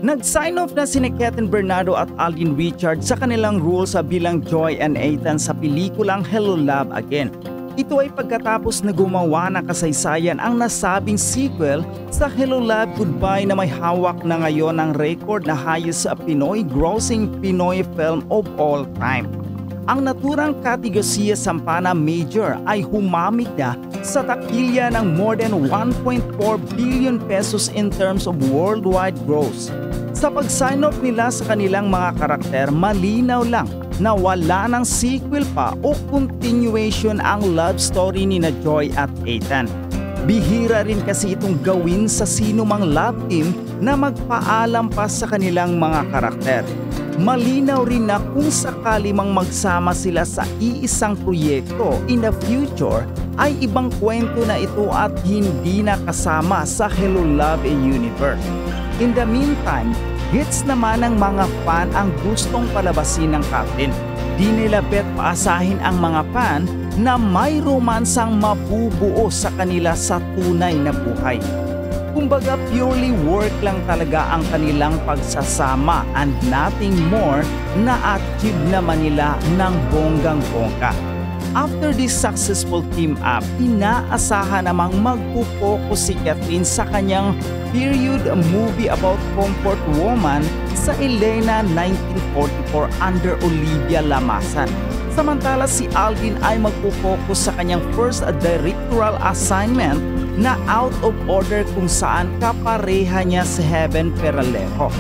Nag-sign off na sina Kathryn Bernardo at Alden Richards sa kanilang roles sa bilang Joy and Ethan sa pelikulang Hello Love Again. Ito ay pagkatapos na gumawa ng kasaysayan ang nasabing sequel sa Hello Love Goodbye na may hawak na ngayon ang record na highest Pinoy grossing Pinoy film of all time. Ang naturang Katigasiya Sampana Major ay humamig na sa takilya ng more than 1.4 billion pesos in terms of worldwide gross. Sa pag-sign off nila sa kanilang mga karakter, malinaw lang na wala ng sequel pa o continuation ang love story ni na Joy at Ethan. Bihira rin kasi itong gawin sa sinumang love team na magpaalam pa sa kanilang mga karakter. Malinaw rin na kung sakali mang magsama sila sa iisang proyekto in the future ay ibang kwento na ito at hindi na kasama sa Hello Love Universe. In the meantime, gets naman ng mga fan ang gustong palabasin ng Kathryn. Di nila bet paasahin ang mga fan na may romansang mabubuo sa kanila sa tunay na buhay. Kumbaga purely work lang talaga ang kanilang pagsasama and nothing more na achieve naman nila ng bonggang-bongga. After this successful team-up, inaasahan namang magpo-focus si Kathryn sa kanyang period movie about comfort woman sa Elena 1944 under Olivia Lamasan. Samantala si Alden ay magpo-focus sa kanyang first directorial assignment na Out of Order kung saan kapareha niya si Heaven Peralejo.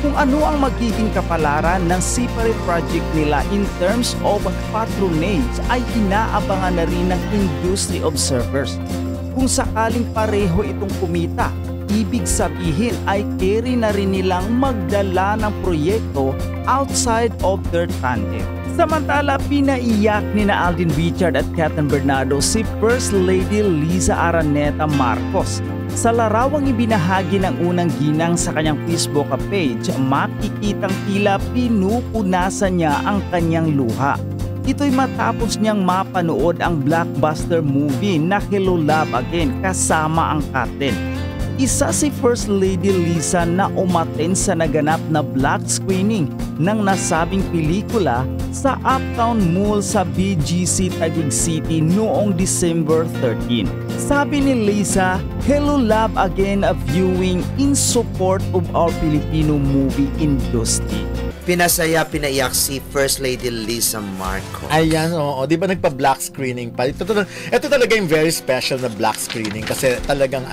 Kung ano ang magiging kapalaran ng separate project nila in terms of patronage ay inaabangan na rin ng industry observers. Kung sakaling pareho itong kumita, ibig sabihin ay carry na rin nilang magdala ng proyekto outside of their tandem. Samantala, pinaiyak ni na Alden Richards at Kathryn Bernardo si First Lady Liza Araneta Marcos. Sa larawang ibinahagi ng unang ginang sa kanyang Facebook page, makikitang tila pinupunasan niya ang kanyang luha. Ito'y matapos niyang mapanood ang blockbuster movie na Hello Love Again kasama ang Kathryn. Isa si First Lady Liza na umattend sa naganap na black screening ng nasabing pelikula sa Uptown Mall sa BGC Taguig City noong December 13. Sabi ni Liza, Hello Love Again a viewing in support of our Filipino movie industry. Pinasaya, pinaiyak si First Lady Liza Marcos. Ayan, oo. Di ba nagpa-black screening pa? Ito talaga yung very special na black screening kasi talagang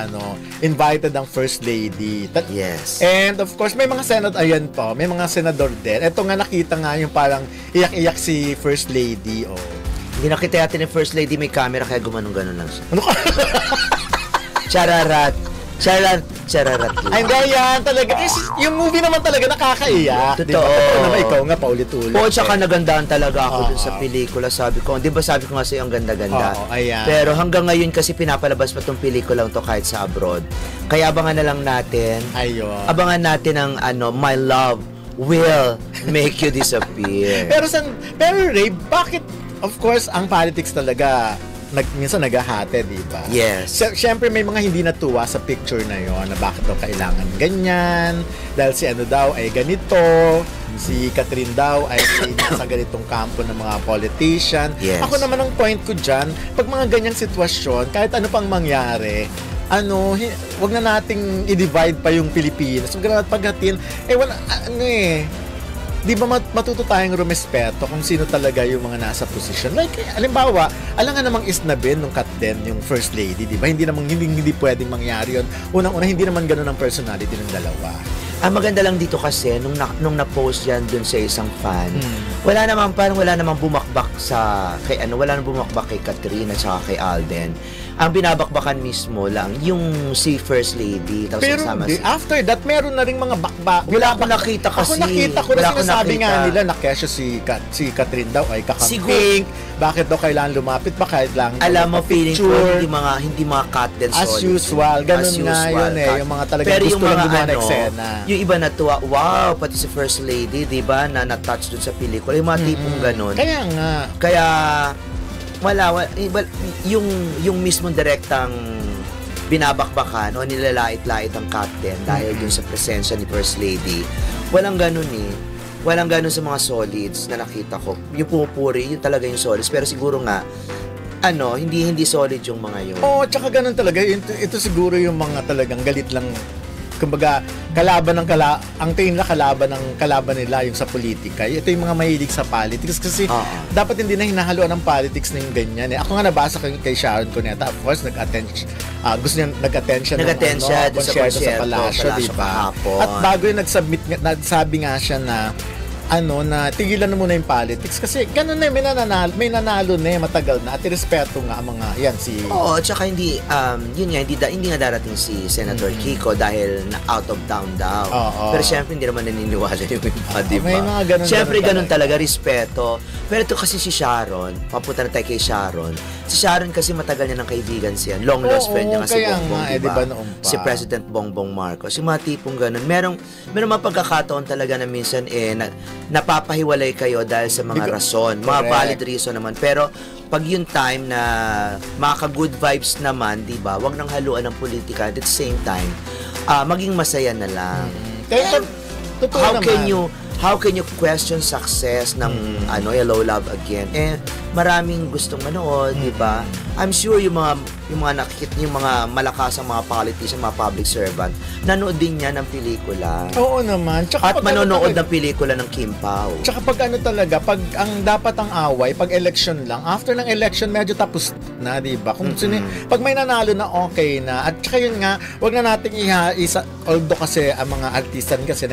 invited ang First Lady. Yes. And of course, may mga may mga senador din. Ito nga nakita nga yung parang iyak-iyak si First Lady. Oh. Hindi nakita natin ni First Lady may camera kaya gumanong-ganon lang siya. Ano ka? Chararat. Chararat. Ay, hindi yan talaga. Kasi yung movie naman talaga nakakaiyak. Totoo. Diba? Naman ikaw nga paulit-ulit. Oo, tsaka nagandahan talaga ako dun sa pelikula. Sabi ko, di ba sabi ko nga sa'yo ang ganda-ganda. Oo, ayan. Pero hanggang ngayon kasi pinapalabas pa tong pelikulang to kahit sa abroad. Kaya abangan na lang natin. Ayun. Abangan natin ang My Love Will Make You Disappear. Pero Ray, bakit of course ang politics talaga minsan naghahati, di ba? Yes. Siyempre may mga hindi natuwa sa picture na yon na bakit daw kailangan ganyan dahil si daw ay ganito, si Kathryn daw ay nasa ganitong kampo ng mga politician. Yes. Ako naman ang point ko dyan, pag mga ganyang sitwasyon, kahit ano pang mangyari, wag na nating i-divide pa yung Pilipinas. Wag na natin paghatin. Di ba matuto tayong rumespeto kung sino talaga yung mga nasa posisyon? Like, halimbawa, alangan namang isnabin nung Kathryn, yung First Lady, di ba? Hindi pwedeng mangyari yun. Unang-una, hindi naman ganun ang personality ng dalawa. Ang maganda lang dito kasi, nung na-post yan dun sa isang fan, wala namang bumakbak wala namang bumakbak kay Kathryn at saka kay Alden. Ang binabakbakan mismo lang yung si First Lady. Tapos pero after that, meron na rin mga bakbak. Wala akong nakita kasi. Ako nakita ko na sinasabi nga nila na kesyo si Kathryn daw ay kakamping. Bakit daw kailangan lumapit pa kailangan alam mo, feeling ko hindi mga cut and as usual. Ganun nga yun yung mga talagang gusto lang gumawa na eksena. Yung iba natuwa, wow, pati si First Lady, di ba, na na-touch dun sa pelikula. Yung mga tipong ganun. Kaya nga. Kaya, wala yung mismong direktang binabakbakan o nilalait-lait ang captain dahil dun sa presensya ni First Lady. Walang ganun eh. Walang ganun sa mga solids na nakita ko. Yung pumupuri, yun talaga yung solids. Pero siguro nga, hindi solid yung mga yun. Oo, tsaka ganun talaga. Ito siguro yung mga talagang galit lang. Kumbaga, ang tingin nila kalaban nila yung sa politika. Ito yung mga mahilig sa politics kasi dapat hindi na hinahaluan ng politics na yung ganyan. Eh. Ako nga nabasa kay Sharon Cuneta, of course, gusto niya nag-attend siya ng konsyerto sa Palasyo, diba? At bago yung nagsabi nga siya na na tigilan na muna yung politics kasi ganun na may nanalo na matagal na at irespeto nga ang mga yan Oo, tsaka hindi nga darating si Senator Kiko dahil na out of town daw. Pero syempre hindi naman naniniwala yung iba, di ba? May mga ganun. Syempre ganun talaga, respeto. Pero ito kasi si Sharon, papunta na tayo kay Sharon. Si Sharon kasi matagal niya ng kaibigan siya. Long lost friend niya kasi Bongbong, diba? Si President Bongbong Marcos. Yung mga tipong ganun. Merong mga pagkakataon talaga na minsan napapahiwalay kayo dahil sa mga rason. Mga valid reason naman. Pero pag yung time na maka-good vibes naman, di ba? Wag nang haluan ng politika. At the same time, maging masaya na lang. How can you question success ng Hello Love Again? Maraming gustong manood, di ba? I'm sure yung mga nakikita, yung mga malakasang mga politician, mga public servant, nanood din niya ng pelikula. Oo naman. At manonood ng pelikula ng Kim Pao. Tsaka pag pag ang dapat ang away, pag election lang, after ng election, medyo tapos na, di ba? Kung pag may nanalo na, okay na. At tsaka yun nga, wag na nating although kasi ang mga artistan kasi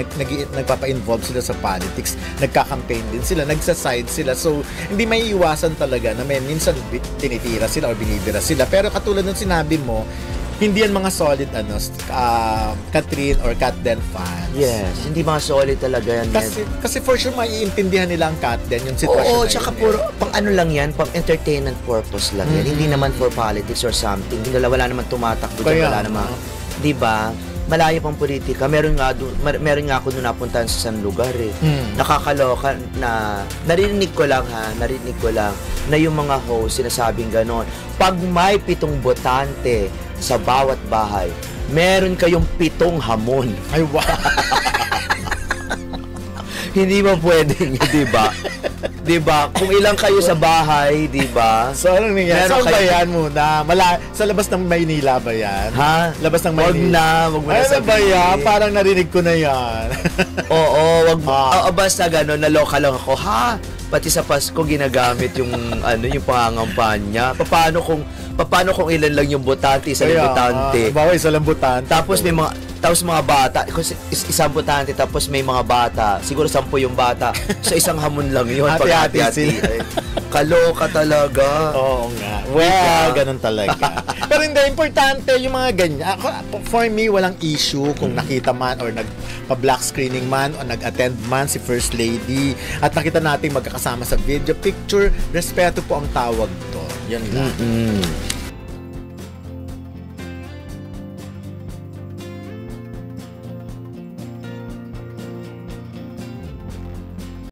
nagpapa-involve sila sa politics, nagka-campaign din sila, nagsa-side sila. So, hindi may iwasan talaga na may minsan tinitira sila o binibira sila. Pero katulad ng sinabi mo, hindi yan mga solid Catherine or Katden fans. Yes, hindi mga solid talaga yan. Kasi for sure maiintindihan nila ang Katden yung sitwasyon. Oo, tsaka puro pang lang yan, pang entertainment purpose lang yan. Hindi naman for politics or something. Wala naman tumatakbo dyan, wala naman. Di ba? Malayo pang politika. Meron nga ako doon napuntahan sa isang lugar eh. Nakakaloka na narinig ko lang na yung mga host sinasabing ganon. Pag may 7 botante sa bawat bahay, meron kayong 7 hamon. Ay, wow! Hindi ba pwedeng, di ba? Di ba? Kung ilang kayo sa bahay, di ba? So, anong nangyari? Saan ba yan muna? Sa labas ng Maynila ba yan? Ha? Labas ng Maynila? Wag mo na sabihin. Ano ba yan? Parang narinig ko na yan. Oo, wag mo. Basta gano'n, naloka lang ako. Ha? Pati sa Pasko ginagamit yung yung pangangampanya. Paano kung ilan lang yung botante, isa lang botante. Isa lang botante. Tapos mga bata, isang botante, tapos may mga bata, siguro 10 yung bata, sa isang hamon lang yun. Hati-hati. Kaloka talaga. Oo nga. Well, ganun talaga. Pero hindi, importante yung mga ganyan. For me, walang issue kung nakita man or nagpa-black screening man o nag-attend man si First Lady at nakita natin magkakasama sa video picture, respeto po ang tawag to. Yan lang.